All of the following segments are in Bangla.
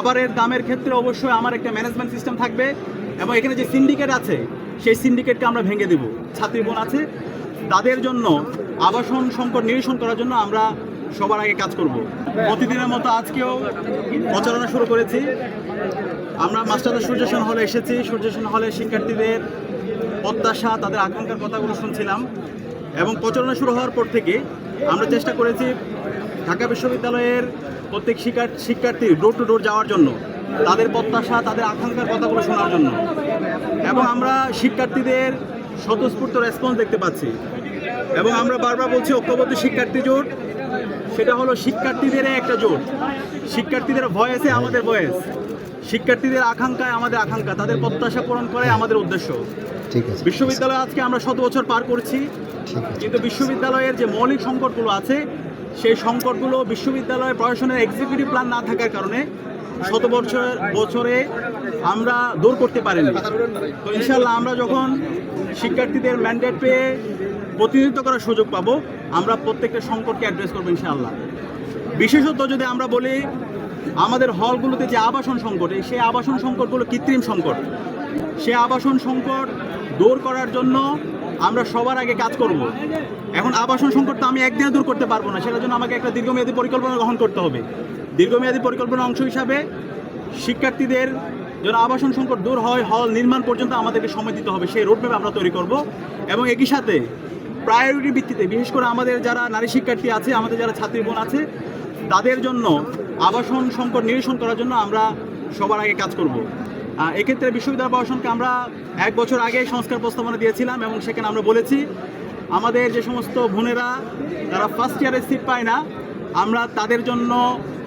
খাবারের দামের ক্ষেত্রে অবশ্যই আমার একটা ম্যানেজমেন্ট সিস্টেম থাকবে এবং এখানে যে সিন্ডিকেট আছে সেই সিন্ডিকেটকে আমরা ভেঙে দেব। ছাত্রী বোন আছে, তাদের জন্য আবাসন সংকট নিরসন করার জন্য আমরা সবার আগে কাজ করব। প্রতিদিনের মতো আজকেও প্রচারণা শুরু করেছি। আমরা মাস্টারদের সূর্যসেন হলে এসেছি। সূর্যসেন হলে শিক্ষার্থীদের প্রত্যাশা, তাদের আকাঙ্ক্ষার কথাগুলো শুনছিলাম এবং প্রচারণা শুরু হওয়ার পর থেকে আমরা চেষ্টা করেছি ঢাকা বিশ্ববিদ্যালয়ের প্রত্যেক শিক্ষার্থী ডোর টু ডোর যাওয়ার জন্য, তাদের প্রত্যাশা, তাদের আকাঙ্ক্ষার কথাগুলো শোনার জন্য। এবং আমরা শিক্ষার্থীদের স্বতঃস্ফূর্ত রেসপন্স দেখতে পাচ্ছি এবং আমরা বারবার বলছি ঐক্যবদ্ধ শিক্ষার্থী জোট, সেটা হলো শিক্ষার্থীদের একটা জোট। শিক্ষার্থীদের ভয়েসে আমাদের ভয়েস, শিক্ষার্থীদের আকাঙ্ক্ষায় আমাদের আকাঙ্ক্ষা, তাদের প্রত্যাশা পূরণ করে আমাদের উদ্দেশ্য। ঠিক আছে। বিশ্ববিদ্যালয়ে আজকে আমরা 7 বছর পার করছি, কিন্তু বিশ্ববিদ্যালয়ের যে মৌলিক সংকটগুলো আছে সেই সংকটগুলো বিশ্ববিদ্যালয়ের প্রশাসনের এক্সিকিউটিভ প্ল্যান না থাকার কারণে 7 বছরে আমরা দূর করতে পারিনি। তো ইনশাল্লাহ আমরা যখন শিক্ষার্থীদের ম্যান্ডেট পেয়ে প্রতিনিধিত্ব করার সুযোগ পাবো, আমরা প্রত্যেকটা সংকটকে অ্যাড্রেস করবো ইনশাআল্লাহ। বিশেষত যদি আমরা বলি আমাদের হলগুলোতে যে আবাসন সংকট, সেই আবাসন সংকটগুলো কৃত্রিম সংকট। সে আবাসন সংকট দূর করার জন্য আমরা সবার আগে কাজ করব। এখন আবাসন সংকট তো আমি একদিনে দূর করতে পারবো না, সেটার জন্য আমাকে একটা দীর্ঘমেয়াদী পরিকল্পনা গ্রহণ করতে হবে। দীর্ঘমেয়াদী পরিকল্পনার অংশ হিসাবে শিক্ষার্থীদের যেন আবাসন সংকট দূর হয়, হল নির্মাণ পর্যন্ত আমাদেরকে সময় দিতে হবে, সেই রোডম্যাপ আমরা তৈরি করব। এবং একই সাথে প্রায়োরিটি ভিত্তিতে বিশেষ করে আমাদের যারা নারী শিক্ষার্থী আছে, আমাদের যারা ছাত্রী বোন আছে, তাদের জন্য আবাসন সংকট নিরসন করার জন্য আমরা সবার আগে কাজ করব। এক্ষেত্রে বিশ্ববিদ্যালয় প্রশাসনকে আমরা 1 বছর আগে সংস্কার প্রস্তাবনা দিয়েছিলাম এবং সেখানে আমরা বলেছি আমাদের যে সমস্ত বোনেরা তারা ফার্স্ট ইয়ারে সিট পায় না, আমরা তাদের জন্য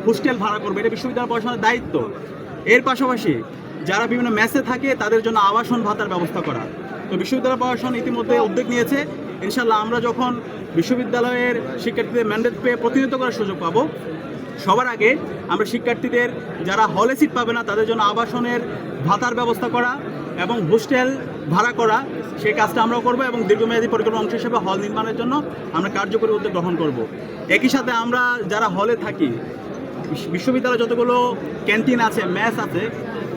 হোস্টেল ভাড়া করবো। এটা বিশ্ববিদ্যালয় প্রশাসনের দায়িত্ব। এর পাশাপাশি যারা বিভিন্ন মেসে থাকে তাদের জন্য আবাসন ভাতার ব্যবস্থা করা। তো বিশ্ববিদ্যালয় প্রশাসন ইতিমধ্যে উদ্যোগ নিয়েছে। ইনশাল্লাহ আমরা যখন বিশ্ববিদ্যালয়ের শিক্ষার্থীদের ম্যান্ডেট পেয়ে প্রতিনিধিত্ব করার সুযোগ পাবো, সবার আগে আমরা শিক্ষার্থীদের যারা হলে সিট পাবে না তাদের জন্য আবাসনের ভাতার ব্যবস্থা করা এবং হোস্টেল ভাড়া করা, সেই কাজটা আমরাও করবো এবং দীর্ঘমেয়াদী পরিকল্পনা অংশ হিসেবে হল নির্মাণের জন্য আমরা কার্যকরী উদ্যোগ গ্রহণ করব। একই সাথে আমরা যারা হলে থাকি, বিশ্ববিদ্যালয়ে যতগুলো ক্যান্টিন আছে, মেস আছে,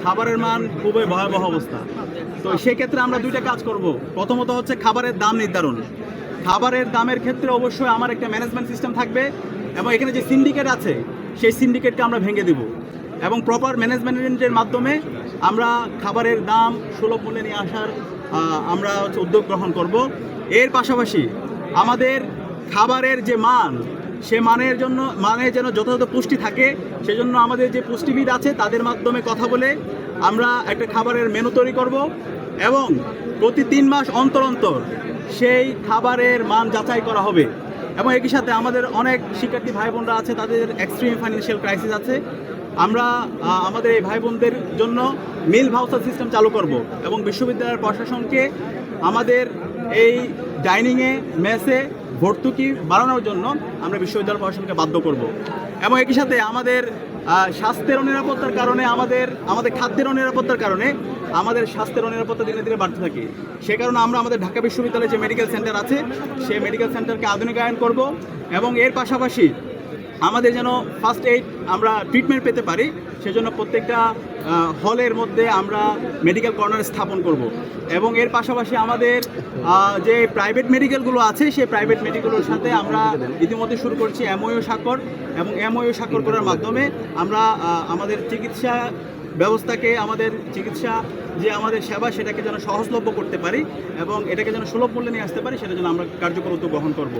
খাবারের মান খুবই ভয়াবহ অবস্থা। তো সেক্ষেত্রে আমরা 2টা কাজ করব। প্রথমত হচ্ছে খাবারের দাম নির্ধারণ। খাবারের দামের ক্ষেত্রে অবশ্যই আমার একটা ম্যানেজমেন্ট সিস্টেম থাকবে এবং এখানে যে সিন্ডিকেট আছে সেই সিন্ডিকেটকে আমরা ভেঙে দেব এবং প্রপার ম্যানেজমেন্টের মাধ্যমে আমরা খাবারের দাম সুলভ মূল্যে নিয়ে আসার আমরা উদ্যোগ গ্রহণ করব। এর পাশাপাশি আমাদের খাবারের যে মান, সে মানে যেন যথাযথ পুষ্টি থাকে, সেজন্য আমাদের যে পুষ্টিবিদ আছে তাদের মাধ্যমে কথা বলে আমরা একটা খাবারের মেনু তৈরি করব এবং প্রতি 3 মাস অন্তর অন্তর সেই খাবারের মান যাচাই করা হবে। এবং একই সাথে আমাদের অনেক শিক্ষার্থী ভাই বোনরা আছে, তাদের এক্সট্রিম ফাইন্যান্সিয়াল ক্রাইসিস আছে। আমরা আমাদের এই ভাই বোনদের জন্য মিল ভাউচার সিস্টেম চালু করব এবং বিশ্ববিদ্যালয়ের প্রশাসনকে আমাদের এই ডাইনিংয়ে, মেসে ভর্তুকি বাড়ানোর জন্য আমরা বিশ্ববিদ্যালয় প্রশাসনকে বাধ্য করব। এবং একই সাথে আমাদের স্বাস্থ্যের অনিরাপত্তার কারণে, আমাদের খাদ্যের অনিরাপত্তার কারণে আমাদের স্বাস্থ্যের অনিরাপত্তা দিনে দিনে বাড়তে থাকে। সে কারণে আমরা আমাদের ঢাকা বিশ্ববিদ্যালয়ে যে মেডিকেল সেন্টার আছে সেই মেডিকেল সেন্টারকে আধুনিকায়ন করব এবং এর পাশাপাশি আমাদের যেন ফার্স্ট এইড আমরা ট্রিটমেন্ট পেতে পারি, সেজন্য প্রত্যেকটা হলের মধ্যে আমরা মেডিকেল কর্নার স্থাপন করব। এবং এর পাশাপাশি আমাদের যে প্রাইভেট মেডিকেলগুলো আছে সেই প্রাইভেট মেডিকেলের সাথে আমরা ইতিমধ্যে শুরু করছি এমওইউ স্বাক্ষর, এবং এমওইউ স্বাক্ষর করার মাধ্যমে আমরা আমাদের চিকিৎসা ব্যবস্থাকে, আমাদের চিকিৎসা যে আমাদের সেবা, সেটাকে যেন সহজলভ্য করতে পারি এবং এটাকে যেন সুলভ মূল্যে নিয়ে আসতে পারি, সেটা যেন আমরা কার্যকর উদ্যোগ গ্রহণ করব।